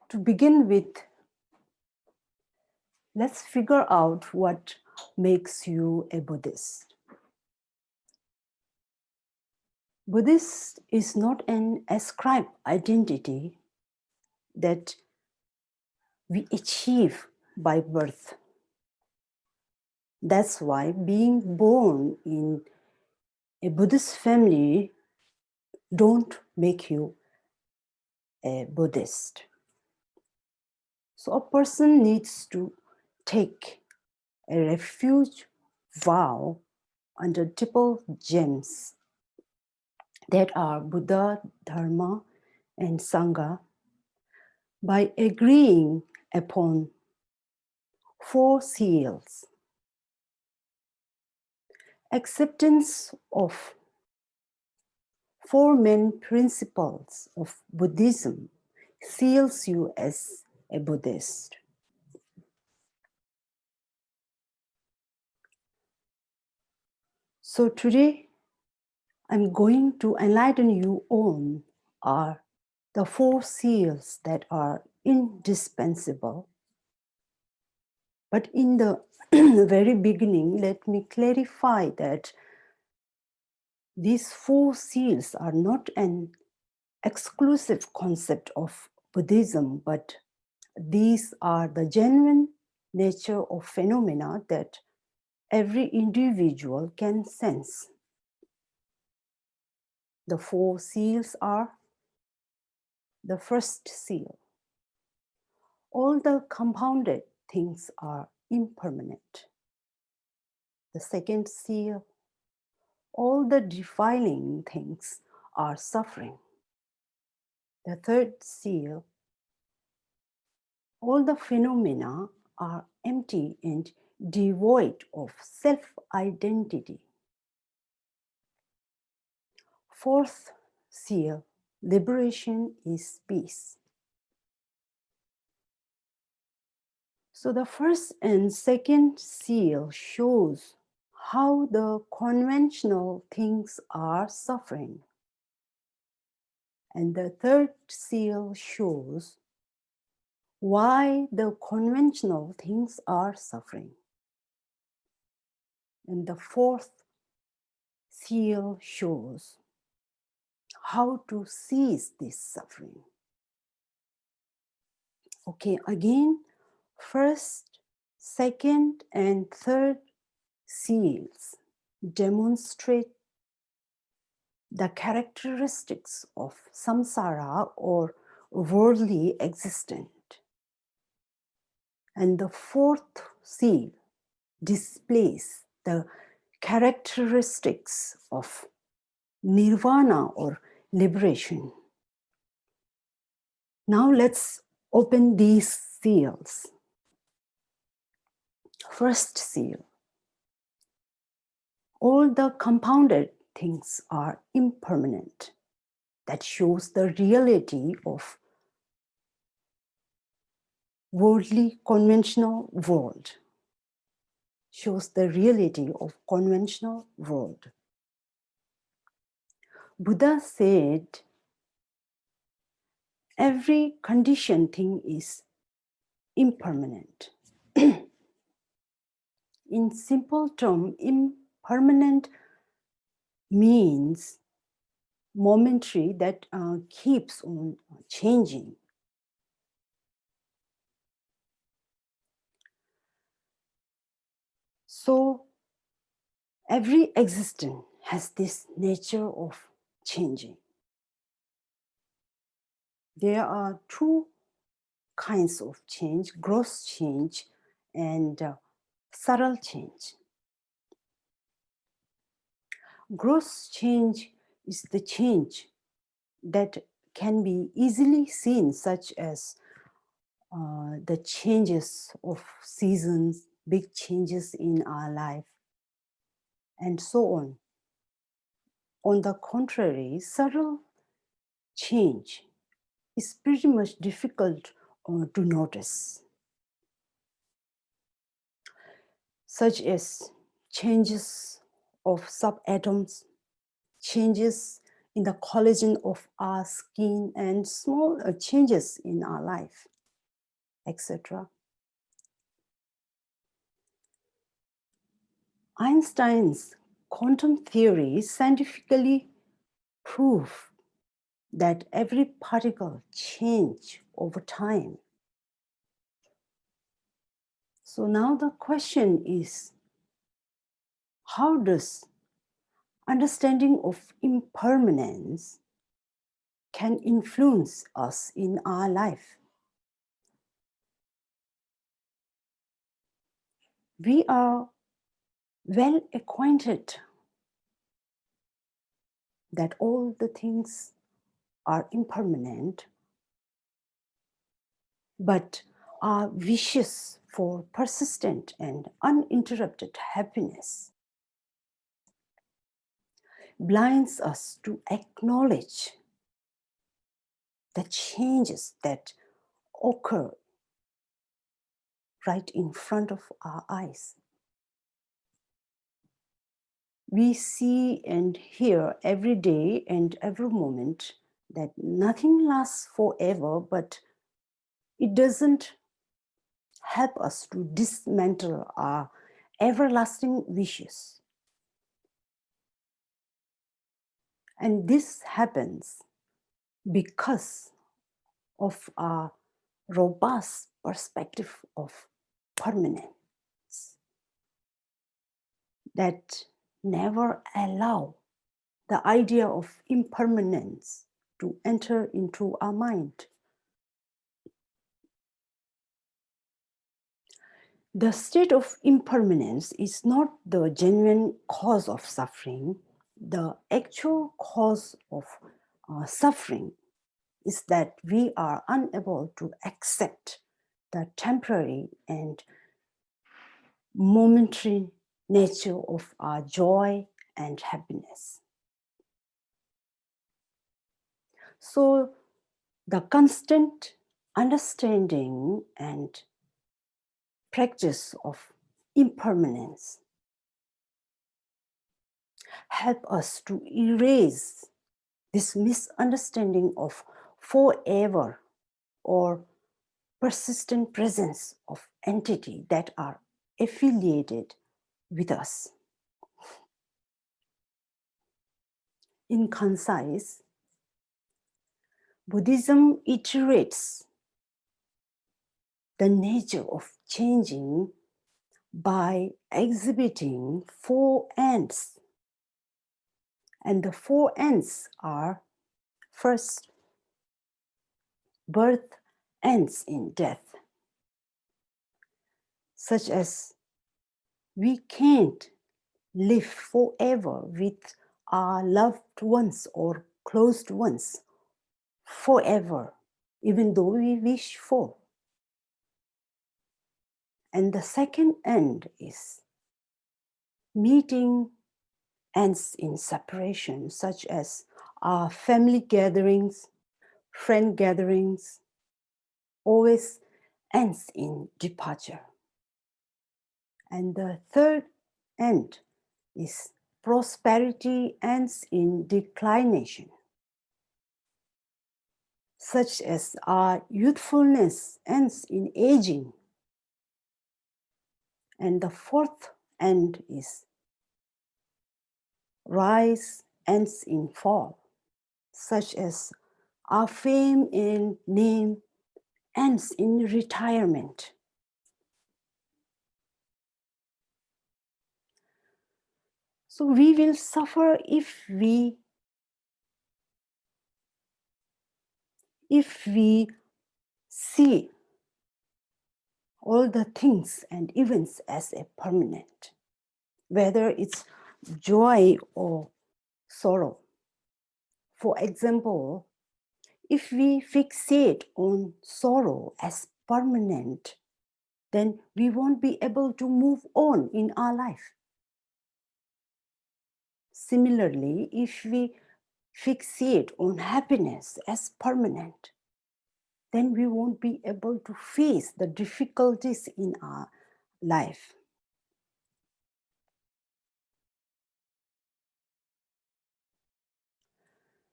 To begin with, let's figure out what makes you a Buddhist. Buddhist is not an ascribed identity that we achieve by birth. That's why being born in a Buddhist family don't make you a Buddhist. So a person needs to take a refuge vow under triple gems that are Buddha, Dharma, and Sangha by agreeing upon 4 seals. Acceptance of 4 main principles of Buddhism seals you as a Buddhist. So today, I'm going to enlighten you on are the 4 seals that are indispensable. But in the very beginning, let me clarify that these 4 seals are not an exclusive concept of Buddhism, but these are the genuine nature of phenomena that every individual can sense. The 4 seals are: the first seal, all the compounded things are impermanent. The second seal, all the defiling things are suffering. The third seal, all the phenomena are empty and devoid of self-identity. Fourth seal, liberation is peace. So the first and second seal shows how the conventional things are suffering. And the third seal shows why the conventional things are suffering. And the fourth seal shows how to cease this suffering. Okay, again, first, second, and third seals demonstrate the characteristics of samsara or worldly existence. And the fourth seal displays the characteristics of nirvana or liberation. Now let's open these seals. First seal, all the compounded things are impermanent. That shows the reality of worldly conventional world. Shows the reality of conventional world. Buddha said, every conditioned thing is impermanent. In simple terms, impermanent means momentary, that keeps on changing. So every existence has this nature of changing. There are 2 kinds of change: gross change and subtle change. Gross change is the change that can be easily seen, such as the changes of seasons, big changes in our life, and so on. On the contrary, subtle change is pretty much difficult to notice, such as changes of subatoms, changes in the collagen of our skin, and small changes in our life. etc. Einstein's quantum theory scientifically prove that every particle changes over time. So now the question is, how does understanding of impermanence can influence us in our life? We are well acquainted that all the things are impermanent, but our wishes for persistent and uninterrupted happiness blinds us to acknowledge the changes that occur right in front of our eyes. We see and hear every day and every moment that nothing lasts forever, but it doesn't help us to dismantle our everlasting wishes. And this happens because of our robust perspective of permanence that never allow the idea of impermanence to enter into our mind. The state of impermanence is not the genuine cause of suffering. The actual cause of suffering is that we are unable to accept the temporary and momentary nature of our joy and happiness. So the constant understanding and practice of impermanence help us to erase this misunderstanding of forever or persistent presence of entity that are affiliated with us. In concise, Buddhism iterates the nature of changing by exhibiting four ends. And the four ends are: first, birth ends in death, such as we can't live forever with our loved ones or closed ones forever, even though we wish for. And the second end is meeting ends in separation, such as our family gatherings, friend gatherings, always ends in departure. And the third end is prosperity ends in declination, such as our youthfulness ends in aging. And the fourth end is rise ends in fall, such as our fame and name ends in retirement. So we will suffer if we see all the things and events as a permanent, whether it's joy or sorrow. For example, if we fixate on sorrow as permanent, then we won't be able to move on in our life. Similarly, if we fixate on happiness as permanent, then we won't be able to face the difficulties in our life.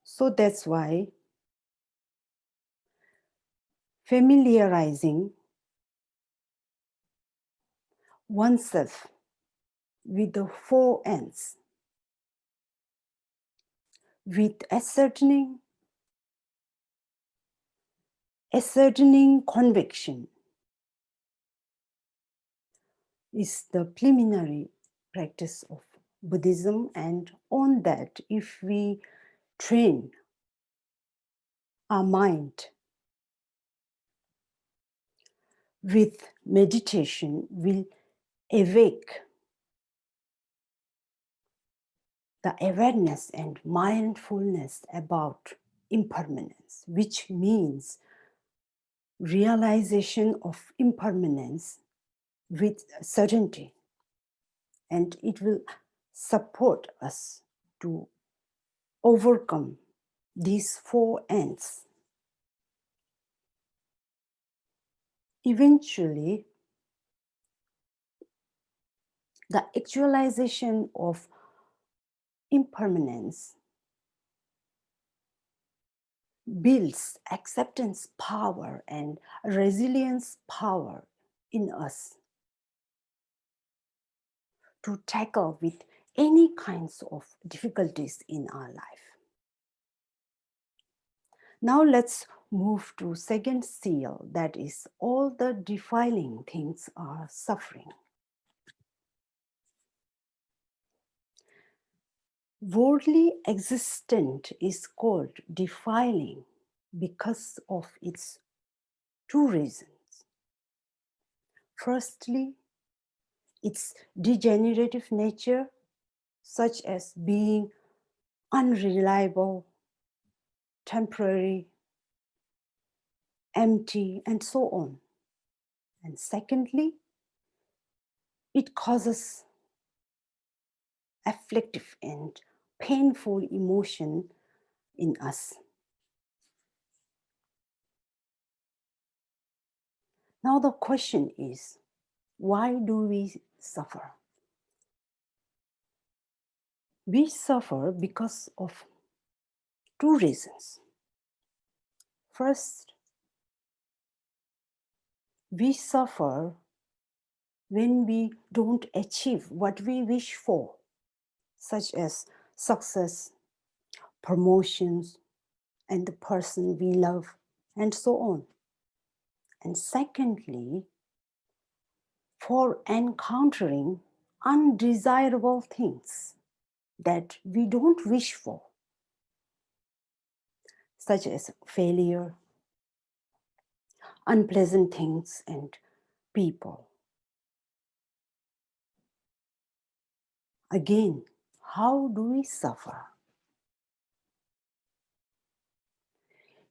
So that's why familiarizing oneself with the four N's, with ascertaining conviction, is the preliminary practice of Buddhism, and on that, if we train our mind with meditation, will awake the awareness and mindfulness about impermanence, which means realization of impermanence with certainty, and it will support us to overcome these four ends. Eventually, the actualization of impermanence builds acceptance power and resilience power in us to tackle with any kinds of difficulties in our life. Now let's move to second seal, that is, all the defiling things are suffering. Worldly existence is called defiling because of its two reasons. Firstly, its degenerative nature, such as being unreliable, temporary, empty, and so on. And secondly, it causes afflictive and painful emotion in us. Now the question is, why do we suffer? We suffer because of two reasons. First, we suffer when we don't achieve what we wish for, such as success, promotions, and the person we love, and so on. And secondly, for encountering undesirable things that we don't wish for, such as failure, unpleasant things, and people. Again, how do we suffer?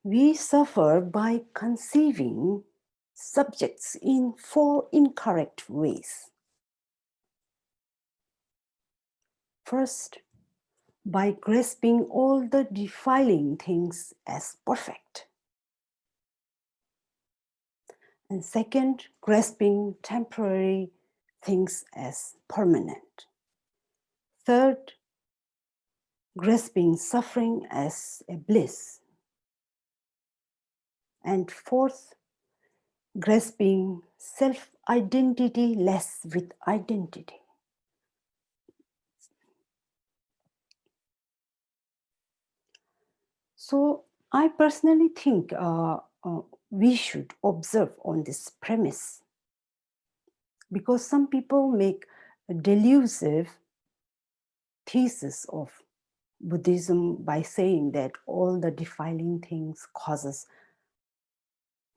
We suffer by conceiving subjects in four incorrect ways. First, by grasping all the defiling things as perfect. And second, grasping temporary things as permanent. Third, grasping suffering as a bliss. And fourth, grasping self-identity less with identity. So I personally think we should observe on this premise, because some people make a delusive thesis of Buddhism by saying that all the defiling things causes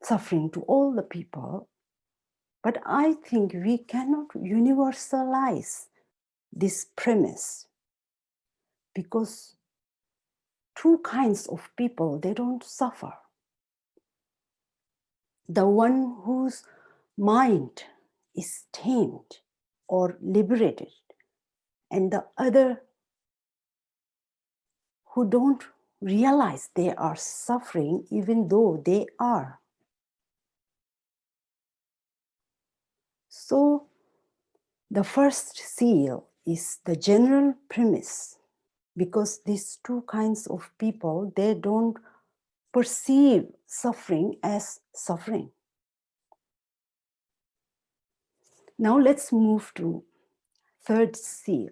suffering to all the people. But I think we cannot universalize this premise, because two kinds of people, they don't suffer. The one whose mind is tamed or liberated, and the other who don't realize they are suffering even though they are. So the first seal is the general premise, because these two kinds of people, they don't perceive suffering as suffering. Now let's move to third seal.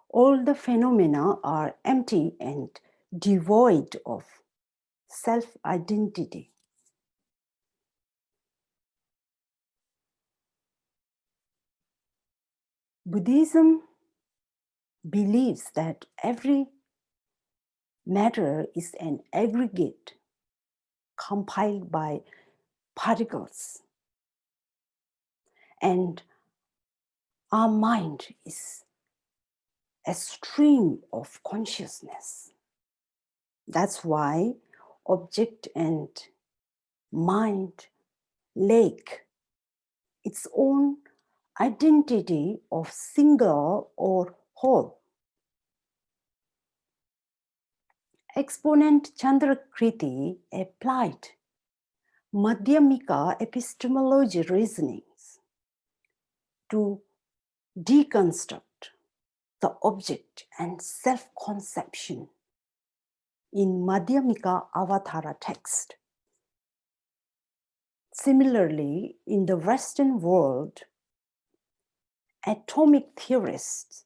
All the phenomena are empty and devoid of self-identity. Buddhism believes that every matter is an aggregate compiled by particles, and our mind is a stream of consciousness. That's why object and mind lack its own identity of single or whole. Exponent Chandrakriti applied Madhyamika epistemology reasonings to deconstruct the object and self-conception in Madhyamika Avatara text. Similarly, in the Western world, atomic theorists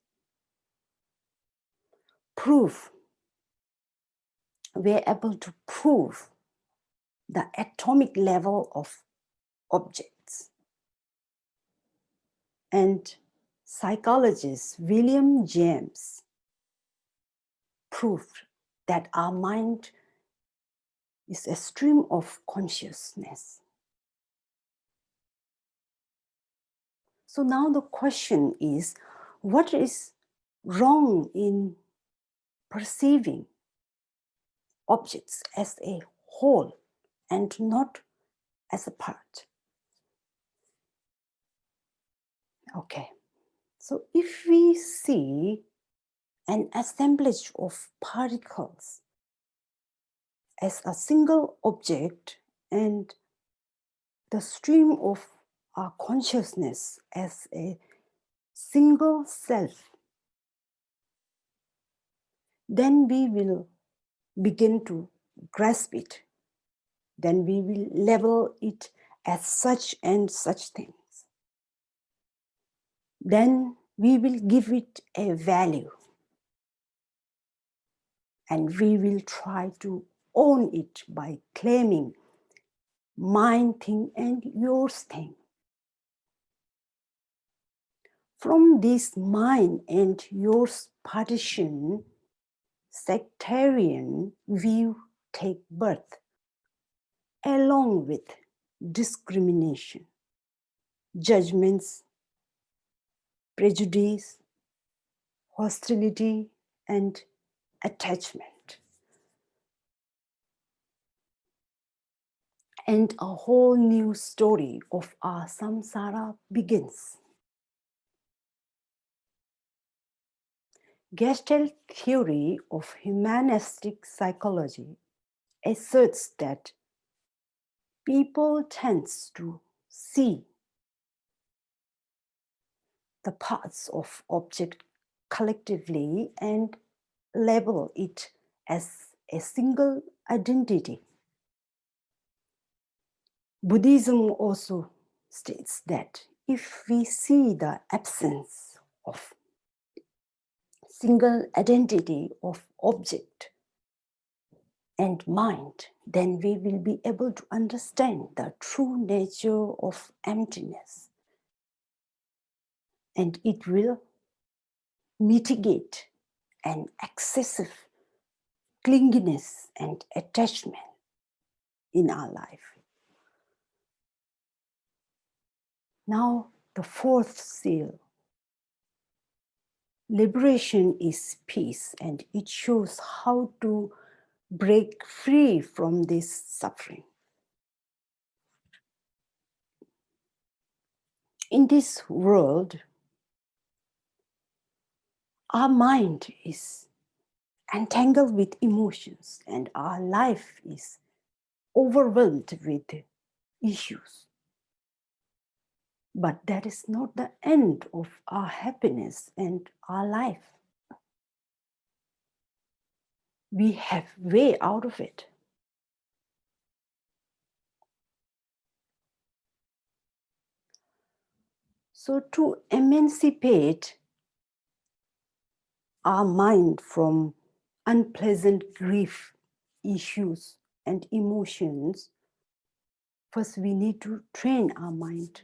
were able to prove the atomic level of objects. And psychologist William James proved that our mind is a stream of consciousness. So now the question is, what is wrong in perceiving objects as a whole and not as a part? Okay, so if we see an assemblage of particles as a single object and the stream of our consciousness as a single self, then we will begin to grasp it. Then we will label it as such and such things. Then we will give it a value. And we will try to own it by claiming mine thing and yours thing. From this mine and yours partition, sectarian view take birth, along with discrimination, judgments, prejudice, hostility, and attachment. And a whole new story of our samsara begins. Gestalt theory of humanistic psychology asserts that people tend to see the parts of object collectively and label it as a single identity. Buddhism also states that if we see the absence of single identity of object and mind, then we will be able to understand the true nature of emptiness. And it will mitigate an excessive clinginess and attachment in our life. Now, the fourth seal. Liberation is peace, and it shows how to break free from this suffering. In this world, our mind is entangled with emotions and our life is overwhelmed with issues. But that is not the end of our happiness and our life. We have way out of it. So to emancipate our mind from unpleasant grief issues and emotions, first we need to train our mind.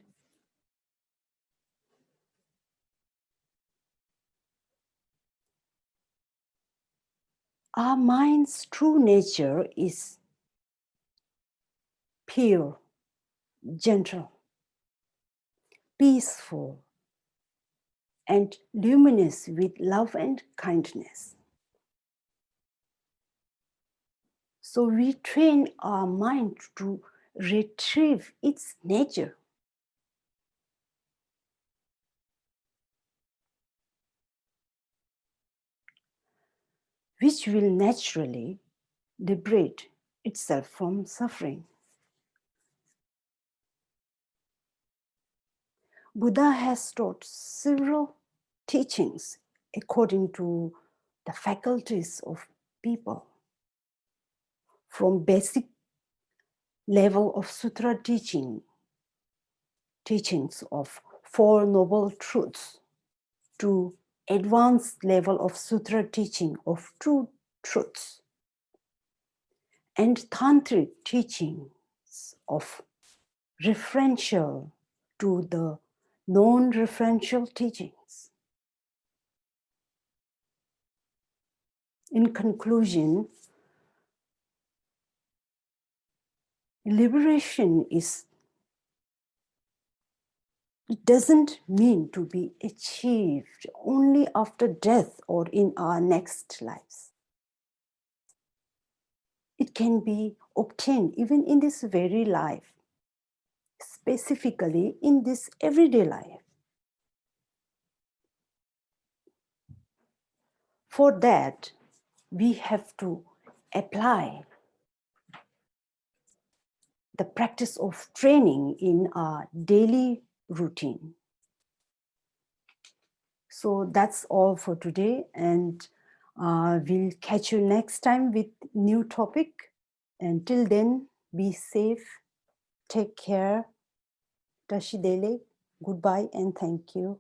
Our mind's true nature is pure, gentle, peaceful, and luminous with love and kindness. So we train our mind to retrieve its nature, which will naturally liberate itself from suffering. Buddha has taught several teachings according to the faculties of people, from basic level of sutra teachings of Four Noble Truths to advanced level of sutra teaching of True Truths, and tantric teachings of referential to the non-referential teachings. In conclusion, liberation doesn't mean to be achieved only after death or in our next lives. It can be obtained even in this very life, specifically in this everyday life. For that, we have to apply the practice of training in our daily routine. So that's all for today, and we'll catch you next time with new topic. Until then, be safe, take care, Tashidele, goodbye and thank you.